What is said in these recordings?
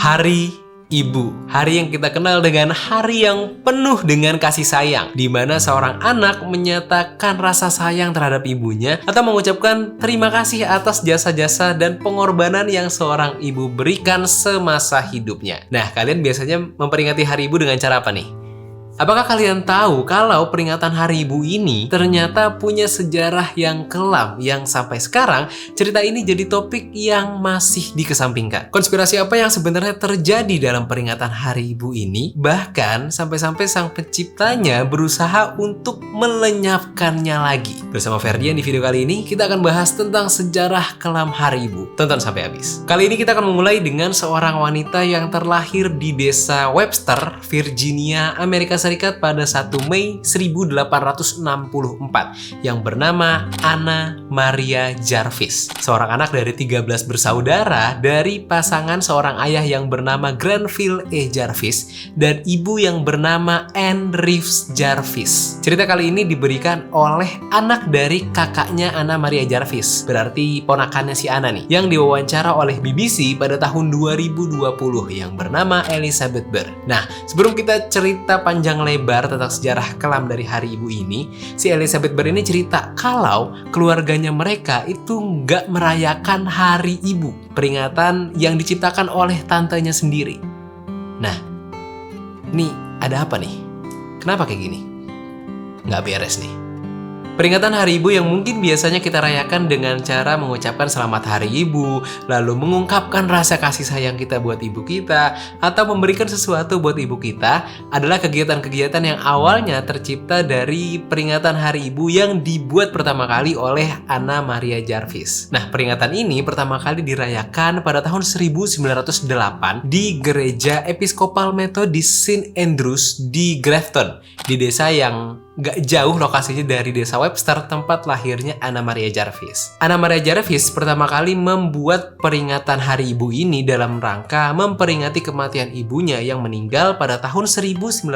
Hari Ibu, hari yang kita kenal dengan hari yang penuh dengan kasih sayang, di mana seorang anak menyatakan rasa sayang terhadap ibunya atau mengucapkan terima kasih atas jasa-jasa dan pengorbanan yang seorang ibu berikan semasa hidupnya. Nah, kalian biasanya memperingati hari ibu dengan cara apa nih? Apakah kalian tahu kalau peringatan Hari Ibu ini ternyata punya sejarah yang kelam yang sampai sekarang cerita ini jadi topik yang masih dikesampingkan? Konspirasi apa yang sebenarnya terjadi dalam peringatan Hari Ibu ini? Bahkan sampai-sampai sang penciptanya berusaha untuk melenyapkannya lagi. Bersama Ferdian di video kali ini kita akan bahas tentang sejarah kelam Hari Ibu. Tonton sampai habis. Kali ini kita akan memulai dengan seorang wanita yang terlahir di desa Webster, Virginia, Amerika Serikat pada 1 Mei 1864 yang bernama Anna Maria Jarvis. Seorang anak dari 13 bersaudara dari pasangan seorang ayah yang bernama Granville E. Jarvis dan ibu yang bernama Anne Reeves Jarvis. Cerita kali ini diberikan oleh anak dari kakaknya Anna Maria Jarvis, berarti ponakannya si Anna nih, yang diwawancara oleh BBC pada tahun 2020 yang bernama Elizabeth Burr. Nah, sebelum kita cerita panjang lebar tentang sejarah kelam dari Hari Ibu ini, si Elizabeth Burr ini cerita kalau keluarganya mereka itu nggak merayakan Hari Ibu, peringatan yang diciptakan oleh tantenya sendiri. Nah, nih ada apa nih? Kenapa kayak gini? Nggak beres nih. Peringatan Hari Ibu yang mungkin biasanya kita rayakan dengan cara mengucapkan selamat Hari Ibu, lalu mengungkapkan rasa kasih sayang kita buat ibu kita, atau memberikan sesuatu buat ibu kita, adalah kegiatan-kegiatan yang awalnya tercipta dari peringatan Hari Ibu yang dibuat pertama kali oleh Anna Maria Jarvis. Nah, peringatan ini pertama kali dirayakan pada tahun 1908 di Gereja Episkopal Methodist St. Andrews di Grafton, di desa yang gak jauh lokasinya dari desa Webster tempat lahirnya Anna Maria Jarvis. Anna Maria Jarvis pertama kali membuat peringatan Hari Ibu ini dalam rangka memperingati kematian ibunya yang meninggal pada tahun 1905.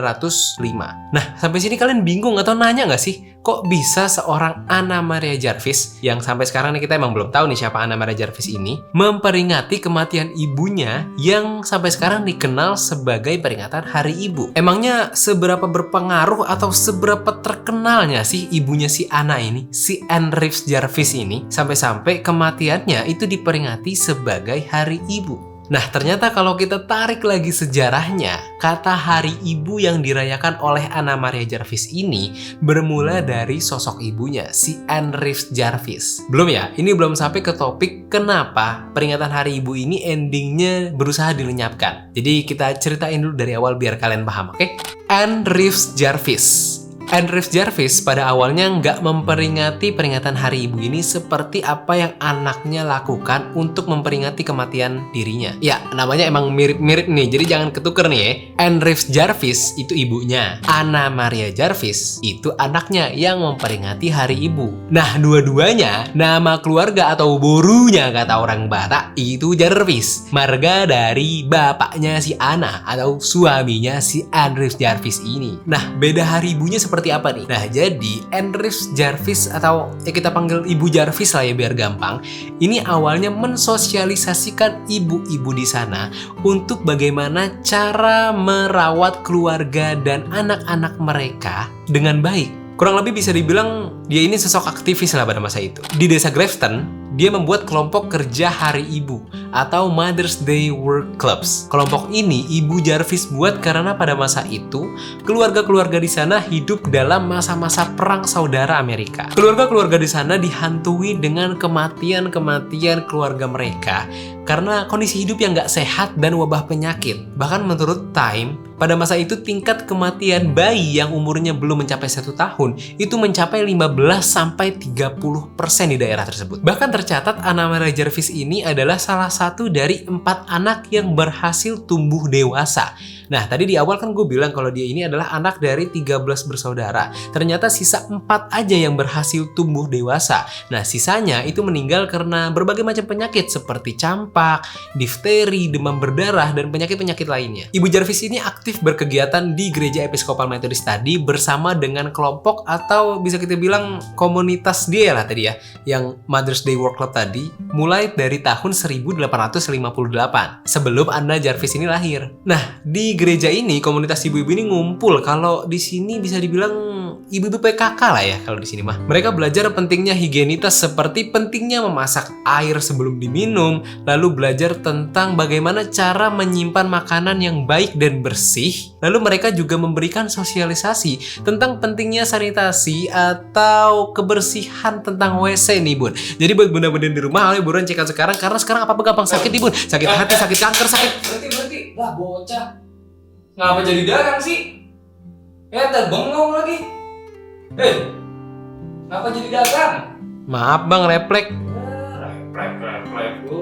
Nah, sampai sini kalian bingung atau nanya gak sih? Kok bisa seorang Anna Maria Jarvis, yang sampai sekarang nih kita emang belum tahu nih siapa Anna Maria Jarvis ini, memperingati kematian ibunya yang sampai sekarang dikenal sebagai peringatan Hari Ibu? Emangnya seberapa berpengaruh atau seberapa terkenalnya sih ibunya si Anna ini, si Anne Reeves Jarvis ini, sampai-sampai kematiannya itu diperingati sebagai Hari Ibu? Nah, ternyata kalau kita tarik lagi sejarahnya, kata Hari Ibu yang dirayakan oleh Anna Maria Jarvis ini bermula dari sosok ibunya, si Anne Reeves Jarvis. Belum ya, ini belum sampai ke topik kenapa peringatan Hari Ibu ini endingnya berusaha dilenyapkan. Jadi kita ceritain dulu dari awal biar kalian paham, oke? Anne Reeves Jarvis. Anne Reeves Jarvis pada awalnya nggak memperingati peringatan Hari Ibu ini seperti apa yang anaknya lakukan untuk memperingati kematian dirinya. Ya, namanya emang mirip-mirip nih, jadi jangan ketuker nih ya. Anne Reeves Jarvis itu ibunya, Anna Maria Jarvis itu anaknya yang memperingati Hari Ibu. Nah, dua-duanya nama keluarga atau borunya kata orang Batak itu Jarvis, marga dari bapaknya si Anna atau suaminya si Anne Reeves Jarvis ini. Nah, beda Hari Ibunya seperti apa nih? Nah, jadi Anne Reeves Jarvis atau ya kita panggil Ibu Jarvis lah ya biar gampang. Ini awalnya mensosialisasikan ibu-ibu di sana untuk bagaimana cara merawat keluarga dan anak-anak mereka dengan baik. Kurang lebih bisa dibilang dia ini sosok aktivis lah pada masa itu. Di desa Grafton, dia membuat kelompok kerja Hari Ibu atau Mother's Day Work Clubs. Kelompok ini Ibu Jarvis buat karena pada masa itu keluarga-keluarga di sana hidup dalam masa-masa perang saudara Amerika. Keluarga-keluarga di sana dihantui dengan kematian-kematian keluarga mereka karena kondisi hidup yang nggak sehat dan wabah penyakit. Bahkan menurut Time, pada masa itu tingkat kematian bayi yang umurnya belum mencapai 1 tahun itu mencapai 15-30% di daerah tersebut. Bahkan tercatat Anna Maria Jarvis ini adalah salah satu dari 4 anak yang berhasil tumbuh dewasa. Nah, tadi di awal kan gue bilang kalau dia ini adalah anak dari 13 bersaudara. Ternyata sisa 4 aja yang berhasil tumbuh dewasa. Nah, sisanya itu meninggal karena berbagai macam penyakit seperti campak, difteri, demam berdarah, dan penyakit-penyakit lainnya. Ibu Jarvis ini aktif berkegiatan di Gereja Episkopal Methodist tadi bersama dengan kelompok atau bisa kita bilang komunitas dia lah tadi ya, yang Mother's Day Work Club tadi, mulai dari tahun 1865 1858 sebelum Anna Jarvis ini lahir. Nah, di gereja ini komunitas ibu-ibu ini ngumpul. Kalau di sini bisa dibilang ibu-ibu PKK lah ya kalau di sini mah. Mereka belajar pentingnya higienitas seperti pentingnya memasak air sebelum diminum, lalu belajar tentang bagaimana cara menyimpan makanan yang baik dan bersih. Lalu mereka juga memberikan sosialisasi tentang pentingnya sanitasi atau kebersihan tentang WC nih Bun. Jadi buat bunda-bunda di rumah, ayo buruan cekan sekarang karena sekarang apa gampang sakit nih Bun. Sakit hati, sakit kanker, sakit. Berhenti. Lah bocah. Ngapa jadi dagang sih? Bengong lagi. Ngapa jadi dagang? Maaf Bang, refleks. Refleks lu.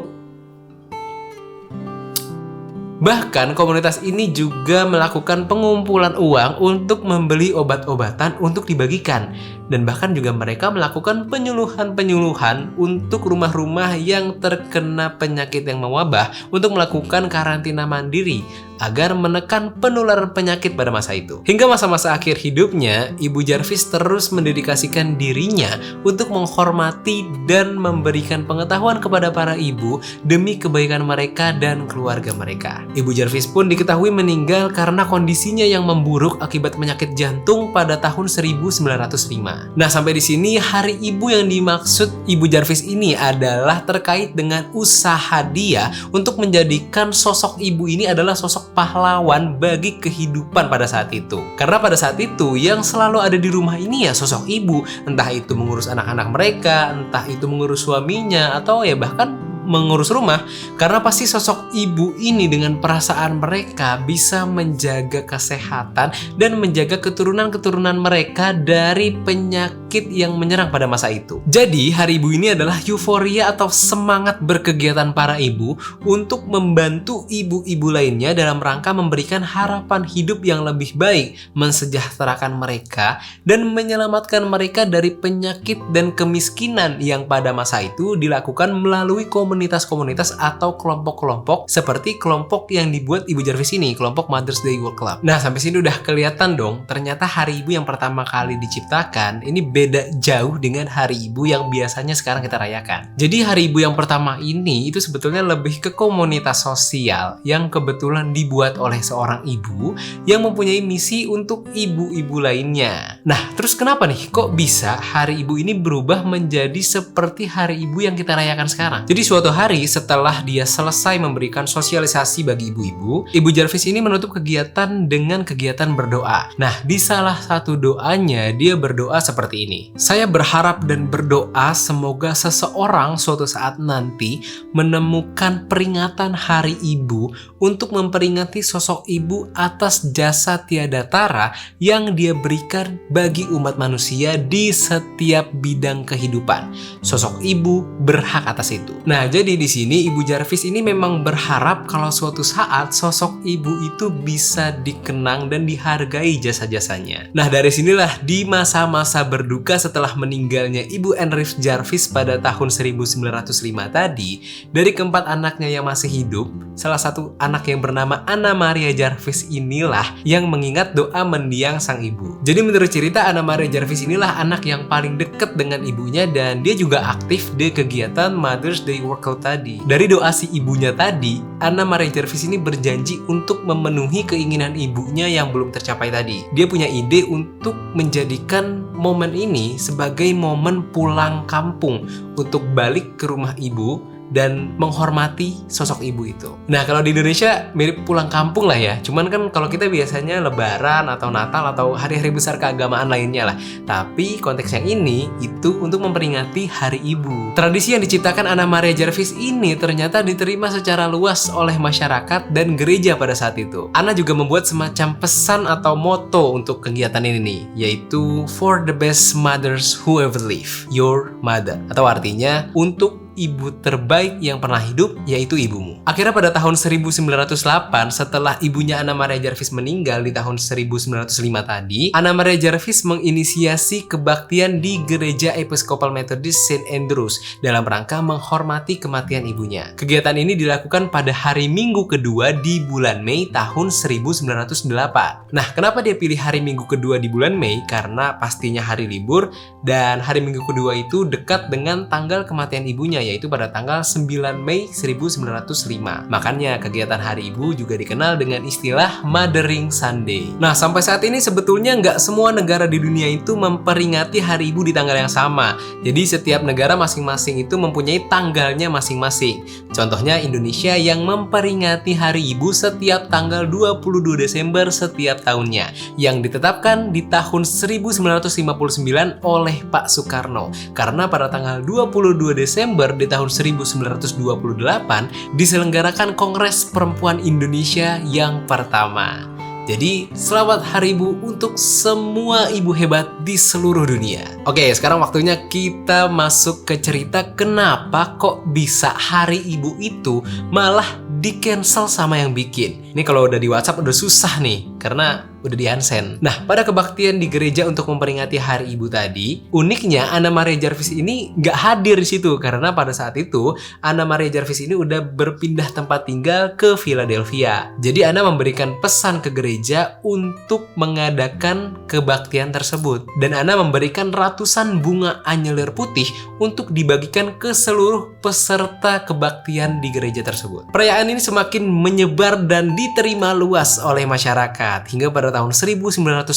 Bahkan komunitas ini juga melakukan pengumpulan uang untuk membeli obat-obatan untuk dibagikan. Dan bahkan juga mereka melakukan penyuluhan-penyuluhan untuk rumah-rumah yang terkena penyakit yang mewabah untuk melakukan karantina mandiri agar menekan penularan penyakit pada masa itu. Hingga masa-masa akhir hidupnya, Ibu Jarvis terus mendedikasikan dirinya untuk menghormati dan memberikan pengetahuan kepada para ibu demi kebaikan mereka dan keluarga mereka. Ibu Jarvis pun diketahui meninggal karena kondisinya yang memburuk akibat penyakit jantung pada tahun 1905. Nah, sampai di sini hari ibu yang dimaksud Ibu Jarvis ini adalah terkait dengan usaha dia untuk menjadikan sosok ibu ini adalah sosok pahlawan bagi kehidupan pada saat itu. Karena pada saat itu yang selalu ada di rumah ini ya sosok ibu, entah itu mengurus anak-anak mereka, entah itu mengurus suaminya, atau ya bahkan mengurus rumah. Karena pasti sosok ibu ini dengan perasaan mereka bisa menjaga kesehatan dan menjaga keturunan-keturunan mereka dari penyakit yang menyerang pada masa itu. Jadi hari ibu ini adalah euforia atau semangat berkegiatan para ibu untuk membantu ibu-ibu lainnya dalam rangka memberikan harapan hidup yang lebih baik, mensejahterakan mereka dan menyelamatkan mereka dari penyakit dan kemiskinan yang pada masa itu dilakukan melalui komunitas-komunitas atau kelompok-kelompok seperti kelompok yang dibuat Ibu Jarvis ini, kelompok Mother's Day World Club. Nah, sampai sini udah kelihatan dong, ternyata hari ibu yang pertama kali diciptakan ini beda jauh dengan hari ibu yang biasanya sekarang kita rayakan. Jadi hari ibu yang pertama ini itu sebetulnya lebih ke komunitas sosial yang kebetulan dibuat oleh seorang ibu yang mempunyai misi untuk ibu-ibu lainnya. Nah, terus kenapa nih kok bisa hari ibu ini berubah menjadi seperti hari ibu yang kita rayakan sekarang? Jadi suatu hari setelah dia selesai memberikan sosialisasi bagi ibu-ibu, Ibu Jarvis ini menutup kegiatan dengan kegiatan berdoa. Nah, di salah satu doanya dia berdoa seperti ini. Saya berharap dan berdoa semoga seseorang suatu saat nanti menemukan peringatan Hari Ibu untuk memperingati sosok ibu atas jasa tiada tara yang dia berikan bagi umat manusia di setiap bidang kehidupan. Sosok ibu berhak atas itu. Nah, jadi di sini Ibu Jarvis ini memang berharap kalau suatu saat sosok ibu itu bisa dikenang dan dihargai jasa-jasanya. Nah, dari sinilah di masa-masa berduka setelah meninggalnya Ibu Enrive Jarvis pada tahun 1905 tadi, dari keempat anaknya yang masih hidup, salah satu anak yang bernama Anna Maria Jarvis inilah yang mengingat doa mendiang sang ibu. Jadi menurut cerita, Anna Maria Jarvis inilah anak yang paling dekat dengan ibunya dan dia juga aktif di kegiatan Mother's Day World Club tadi. Dari doa si ibunya tadi, Anna Maria Jarvis ini berjanji untuk memenuhi keinginan ibunya yang belum tercapai tadi. Dia punya ide untuk menjadikan momen ini sebagai momen pulang kampung untuk balik ke rumah ibu dan menghormati sosok ibu itu. Nah, kalau di Indonesia mirip pulang kampung lah ya. Cuman kan kalau kita biasanya Lebaran atau Natal atau hari-hari besar keagamaan lainnya lah. Tapi konteks yang ini itu untuk memperingati Hari Ibu. Tradisi yang diciptakan Anna Maria Jarvis ini ternyata diterima secara luas oleh masyarakat dan gereja pada saat itu. Anna juga membuat semacam pesan atau moto untuk kegiatan ini nih, yaitu For the best mothers who ever live, your mother. Atau artinya untuk ibu terbaik yang pernah hidup, yaitu ibumu. Akhirnya pada tahun 1908, setelah ibunya Anna Maria Jarvis meninggal di tahun 1905 tadi, Anna Maria Jarvis menginisiasi kebaktian di Gereja Episcopal Methodist St. Andrews dalam rangka menghormati kematian ibunya. Kegiatan ini dilakukan pada hari Minggu kedua di bulan Mei tahun 1908. Nah, kenapa dia pilih hari Minggu kedua di bulan Mei? Karena pastinya hari libur dan hari Minggu kedua itu dekat dengan tanggal kematian ibunya, yaitu pada tanggal 9 Mei 1905. Makanya kegiatan Hari Ibu juga dikenal dengan istilah Mothering Sunday. Nah, sampai saat ini sebetulnya nggak semua negara di dunia itu memperingati Hari Ibu di tanggal yang sama. Jadi setiap negara masing-masing itu mempunyai tanggalnya masing-masing. Contohnya Indonesia yang memperingati Hari Ibu setiap tanggal 22 Desember setiap tahunnya, yang ditetapkan di tahun 1959 oleh Pak Soekarno. Karena pada tanggal 22 Desember di tahun 1928 diselenggarakan Kongres Perempuan Indonesia yang pertama. Jadi, selamat Hari Ibu untuk semua ibu hebat di seluruh dunia. Oke, sekarang waktunya kita masuk ke cerita kenapa kok bisa Hari Ibu itu malah di-cancel sama yang bikin. Ini kalau udah di WhatsApp udah susah nih, karena udah di unsend. Nah, pada kebaktian di gereja untuk memperingati Hari Ibu tadi, uniknya Anna Maria Jarvis ini nggak hadir di situ karena pada saat itu Anna Maria Jarvis ini udah berpindah tempat tinggal ke Philadelphia. Jadi Anna memberikan pesan ke gereja untuk mengadakan kebaktian tersebut, dan Anna memberikan ratusan bunga anyelir putih untuk dibagikan ke seluruh peserta kebaktian di gereja tersebut. Perayaan ini semakin menyebar dan diterima luas oleh masyarakat hingga pada tahun 1910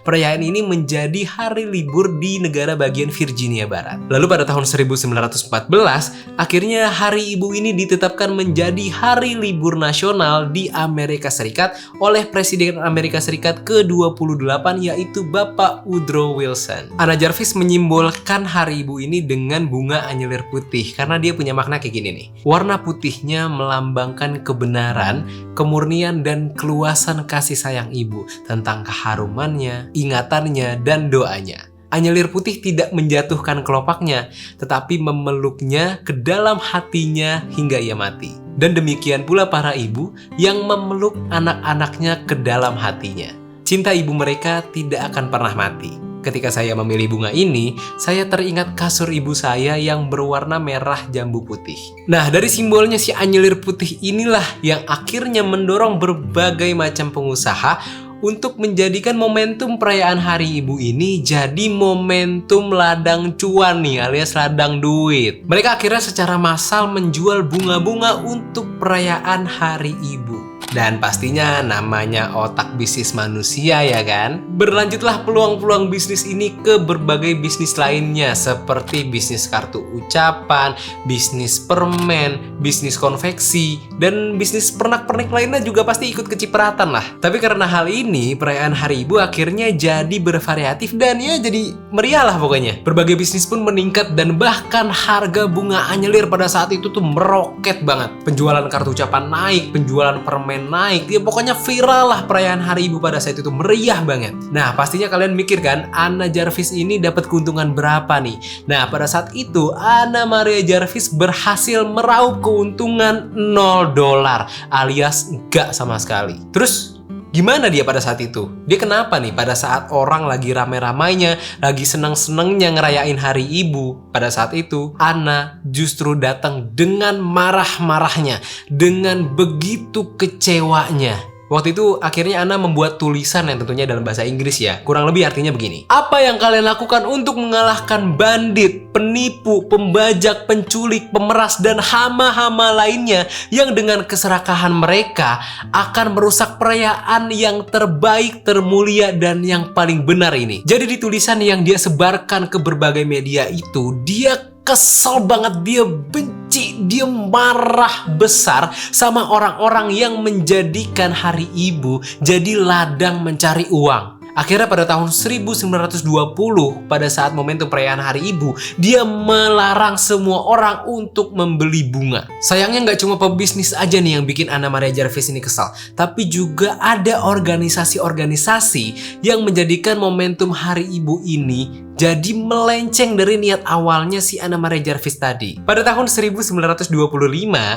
perayaan ini menjadi hari libur di negara bagian Virginia Barat. Lalu pada tahun 1914 akhirnya Hari Ibu ini ditetapkan menjadi hari libur nasional di Amerika Serikat oleh Presiden Amerika Serikat ke-28 yaitu Bapak Woodrow Wilson. Anna Jarvis menyimbolkan Hari Ibu ini dengan bunga anyelir putih karena dia punya makna kayak gini nih. Warna putihnya melambangkan kebenaran, kemurnian dan keluasan kasih sayang ibu tentang keharumannya, ingatannya, dan doanya. Anyelir putih tidak menjatuhkan kelopaknya, tetapi memeluknya ke dalam hatinya hingga ia mati. Dan demikian pula para ibu yang memeluk anak-anaknya ke dalam hatinya. Cinta ibu mereka tidak akan pernah mati. Ketika saya memilih bunga ini, saya teringat kasur ibu saya yang berwarna merah jambu putih. Nah, dari simbolnya si anyelir putih inilah yang akhirnya mendorong berbagai macam pengusaha untuk menjadikan momentum perayaan Hari Ibu ini jadi momentum ladang cuan nih, alias ladang duit. Mereka akhirnya secara massal menjual bunga-bunga untuk perayaan Hari Ibu. Dan pastinya namanya otak bisnis manusia ya kan? Berlanjutlah peluang-peluang bisnis ini ke berbagai bisnis lainnya seperti bisnis kartu ucapan, bisnis permen, bisnis konveksi, dan bisnis pernak-pernik lainnya juga pasti ikut kecipratan lah. Tapi karena hal ini, perayaan Hari Ibu akhirnya jadi bervariatif dan ya jadi meriah lah pokoknya. Berbagai bisnis pun meningkat dan bahkan harga bunga anyelir pada saat itu tuh meroket banget. Penjualan kartu ucapan naik, penjualan permen naik, ya pokoknya viral lah perayaan Hari Ibu pada saat itu, meriah banget. Nah, pastinya kalian mikir kan, Anna Jarvis ini dapat keuntungan berapa nih? Nah, pada saat itu Anna Maria Jarvis berhasil meraup keuntungan $0 alias enggak sama sekali. Terus gimana dia pada saat itu? Dia kenapa nih pada saat orang lagi rame-ramainya, lagi seneng-senengnya ngerayain Hari Ibu, pada saat itu Anna justru datang dengan marah-marahnya, dengan begitu kecewanya. Waktu itu akhirnya Anna membuat tulisan yang tentunya dalam bahasa Inggris ya. Kurang lebih artinya begini. Apa yang kalian lakukan untuk mengalahkan bandit, penipu, pembajak, penculik, pemeras, dan hama-hama lainnya yang dengan keserakahan mereka akan merusak perayaan yang terbaik, termulia, dan yang paling benar ini. Jadi di tulisan yang dia sebarkan ke berbagai media itu, dia kesel banget, dia benci, dia marah besar sama orang-orang yang menjadikan Hari Ibu jadi ladang mencari uang. Akhirnya pada tahun 1920, pada saat momentum perayaan Hari Ibu, dia melarang semua orang untuk membeli bunga. Sayangnya nggak cuma pebisnis aja nih yang bikin Anna Maria Jarvis ini kesal, tapi juga ada organisasi-organisasi yang menjadikan momentum Hari Ibu ini jadi melenceng dari niat awalnya si Anna Maria Jarvis tadi. Pada tahun 1925,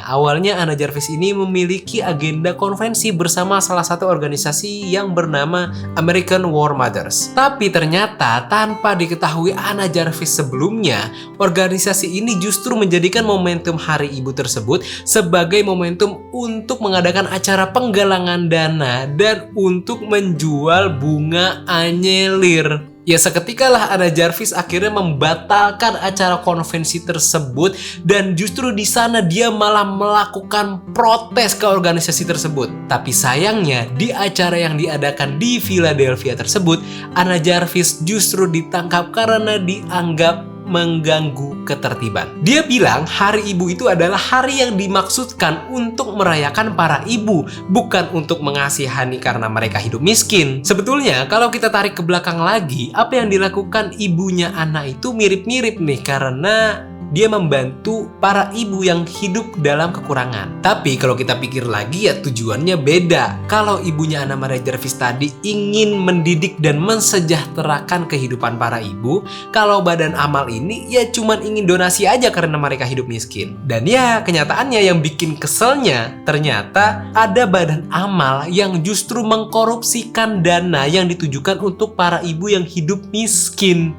awalnya Anna Jarvis ini memiliki agenda konvensi bersama salah satu organisasi yang bernama American War Mothers. Tapi ternyata tanpa diketahui Anna Jarvis sebelumnya, organisasi ini justru menjadikan momentum Hari Ibu tersebut sebagai momentum untuk mengadakan acara penggalangan dana dan untuk menjual bunga anyelir. Ya seketikalah Anna Jarvis akhirnya membatalkan acara konvensi tersebut dan justru di sana dia malah melakukan protes ke organisasi tersebut. Tapi sayangnya di acara yang diadakan di Philadelphia tersebut, Anna Jarvis justru ditangkap karena dianggap mengganggu ketertiban. Dia bilang Hari Ibu itu adalah hari yang dimaksudkan untuk merayakan para ibu, bukan untuk mengasihani karena mereka hidup miskin. Sebetulnya kalau kita tarik ke belakang lagi, apa yang dilakukan ibunya Anna itu mirip-mirip nih, karena dia membantu para ibu yang hidup dalam kekurangan. Tapi kalau kita pikir lagi ya tujuannya beda. Kalau ibunya Anna Maria Jarvis tadi ingin mendidik dan mensejahterakan kehidupan para ibu, kalau badan amal ini ya cuman ingin donasi aja karena mereka hidup miskin. Dan ya kenyataannya yang bikin keselnya, ternyata ada badan amal yang justru mengkorupsikan dana yang ditujukan untuk para ibu yang hidup miskin.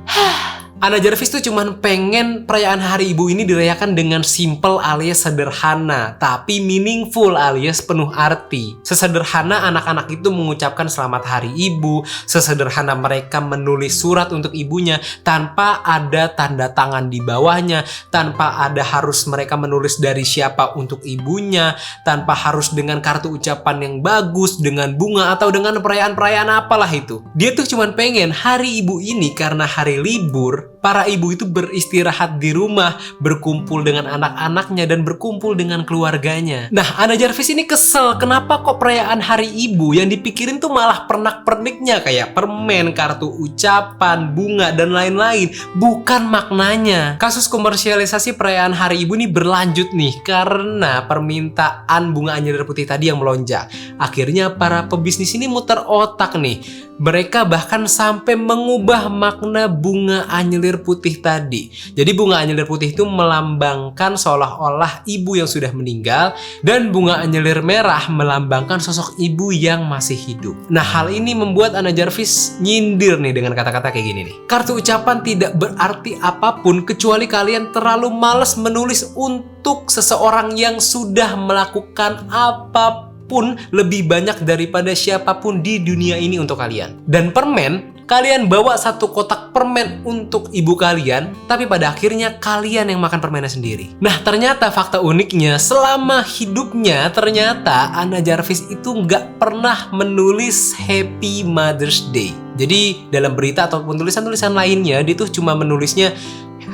Anna Jarvis tuh cuman pengen perayaan Hari Ibu ini dirayakan dengan simple alias sederhana, tapi meaningful alias penuh arti. Sesederhana anak-anak itu mengucapkan selamat Hari Ibu, sesederhana mereka menulis surat untuk ibunya tanpa ada tanda tangan di bawahnya, tanpa ada harus mereka menulis dari siapa untuk ibunya, tanpa harus dengan kartu ucapan yang bagus, dengan bunga atau dengan perayaan-perayaan apalah itu. Dia tuh cuman pengen Hari Ibu ini karena hari libur, para ibu itu beristirahat di rumah, berkumpul dengan anak-anaknya dan berkumpul dengan keluarganya. Nah, Anna Jarvis ini kesel, kenapa kok perayaan Hari Ibu yang dipikirin tuh malah pernak-perniknya kayak permen, kartu ucapan, bunga, dan lain-lain, bukan maknanya. Kasus komersialisasi perayaan Hari Ibu ini berlanjut nih karena permintaan bunga anyelir putih tadi yang melonjak. Akhirnya para pebisnis ini muter otak nih. Mereka bahkan sampai mengubah makna bunga anyelir putih tadi. Jadi bunga anyelir putih itu melambangkan seolah-olah ibu yang sudah meninggal, dan bunga anyelir merah melambangkan sosok ibu yang masih hidup. Nah, hal ini membuat Anna Jarvis nyindir nih dengan kata-kata kayak gini nih. Kartu ucapan tidak berarti apapun kecuali kalian terlalu malas menulis untuk seseorang yang sudah melakukan apapun lebih banyak daripada siapapun di dunia ini untuk kalian. Dan permen, kalian bawa satu kotak permen untuk ibu kalian, tapi pada akhirnya kalian yang makan permennya sendiri. Nah, ternyata fakta uniknya selama hidupnya ternyata Anna Jarvis itu nggak pernah menulis Happy Mother's Day. Jadi dalam berita ataupun tulisan-tulisan lainnya dia tuh cuma menulisnya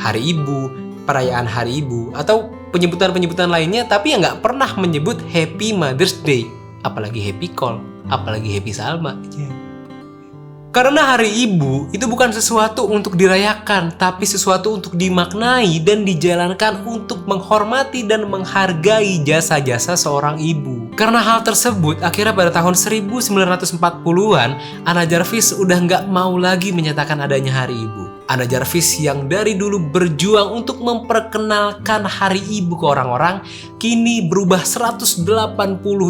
Hari Ibu, perayaan Hari Ibu, atau penyebutan-penyebutan lainnya, tapi ya nggak pernah menyebut Happy Mother's Day, apalagi Happy Call, apalagi Happy Salma. Karena Hari Ibu itu bukan sesuatu untuk dirayakan, tapi sesuatu untuk dimaknai dan dijalankan untuk menghormati dan menghargai jasa-jasa seorang ibu. Karena hal tersebut, akhirnya pada tahun 1940-an, Anna Jarvis udah nggak mau lagi menyatakan adanya Hari Ibu. Anna Jarvis yang dari dulu berjuang untuk memperkenalkan Hari Ibu ke orang-orang, kini berubah 180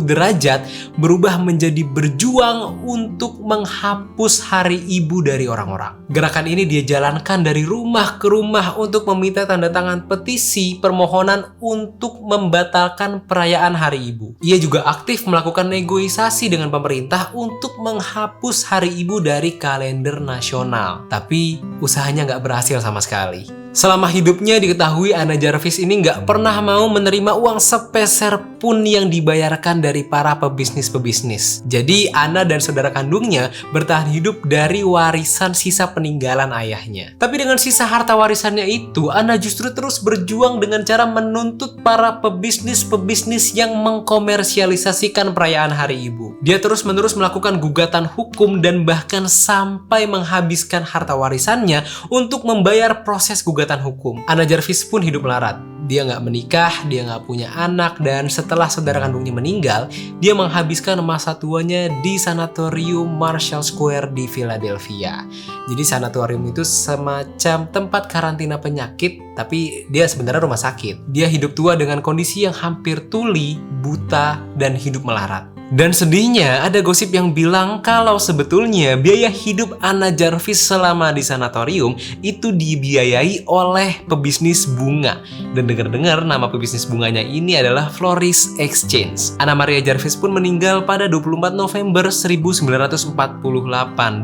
derajat, berubah menjadi berjuang untuk menghapus Hari Ibu dari orang-orang. Gerakan ini dia jalankan dari rumah ke rumah untuk meminta tanda tangan petisi permohonan untuk membatalkan perayaan Hari Ibu. Ia juga aktif melakukan negosiasi dengan pemerintah untuk menghapus Hari Ibu dari kalender nasional. Tapi usahanya nggak berhasil sama sekali. Selama hidupnya diketahui Anna Jarvis ini nggak pernah mau menerima uang sepeser pun yang dibayarkan dari para pebisnis-pebisnis. Jadi Anna dan saudara kandungnya bertahan hidup dari warisan sisa peninggalan ayahnya. Tapi dengan sisa harta warisannya itu, Anna justru terus berjuang dengan cara menuntut para pebisnis-pebisnis yang mengkomersialisasikan perayaan Hari Ibu. Dia terus-menerus melakukan gugatan hukum dan bahkan sampai menghabiskan harta warisannya untuk membayar proses gugatan hukum. Anna Jarvis pun hidup melarat. Dia nggak menikah, dia nggak punya anak, dan setelah saudara kandungnya meninggal, dia menghabiskan masa tuanya di sanatorium Marshall Square di Philadelphia. Jadi sanatorium itu semacam tempat karantina penyakit, tapi dia sebenarnya rumah sakit. Dia hidup tua dengan kondisi yang hampir tuli, buta, dan hidup melarat. Dan sedihnya ada gosip yang bilang kalau sebetulnya biaya hidup Anna Jarvis selama di sanatorium itu dibiayai oleh pebisnis bunga. Dan dengar-dengar nama pebisnis bunganya ini adalah Floris Exchange. Anna Maria Jarvis pun meninggal pada 24 November 1948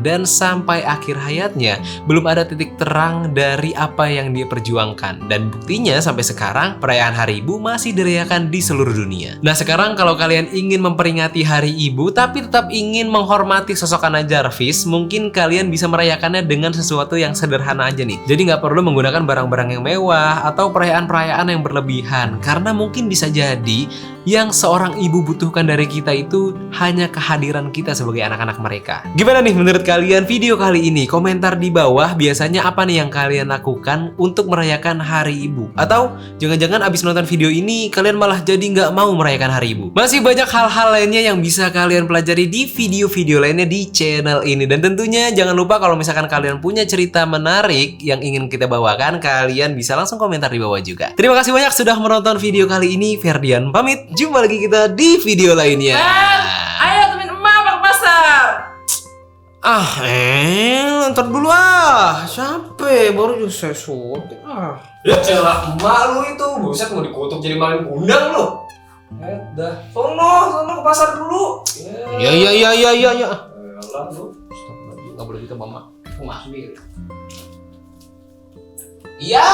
dan sampai akhir hayatnya belum ada titik terang dari apa yang dia perjuangkan. Dan buktinya sampai sekarang perayaan Hari Ibu masih dirayakan di seluruh dunia. Nah, sekarang kalau kalian ingin memperingati Hari Ibu tapi tetap ingin menghormati sosok Anna Jarvis, mungkin kalian bisa merayakannya dengan sesuatu yang sederhana aja nih. Jadi nggak perlu menggunakan barang-barang yang mewah atau perayaan-perayaan yang berlebihan, karena mungkin bisa jadi yang seorang ibu butuhkan dari kita itu hanya kehadiran kita sebagai anak-anak mereka. Gimana nih menurut kalian video kali ini? Komentar di bawah, biasanya apa nih yang kalian lakukan untuk merayakan Hari Ibu? Atau jangan-jangan abis nonton video ini kalian malah jadi nggak mau merayakan Hari Ibu? Masih banyak hal-hal lainnya yang bisa kalian pelajari di video-video lainnya di channel ini. Dan tentunya jangan lupa kalau misalkan kalian punya cerita menarik yang ingin kita bawakan, kalian bisa langsung komentar di bawah juga. Terima kasih banyak sudah menonton video kali ini. Ferdian pamit. Jumpa lagi kita di video lainnya. Ayo temen emak ke pasar. Ntar dulu capek baru juga saya syuting. Ya celah emak lu itu, buset mau dikutuk jadi maling kundang lu. Dah, sono ke pasar dulu. Ya. Elah lu, Nggak boleh gitu mama. emak sendiri. Iya.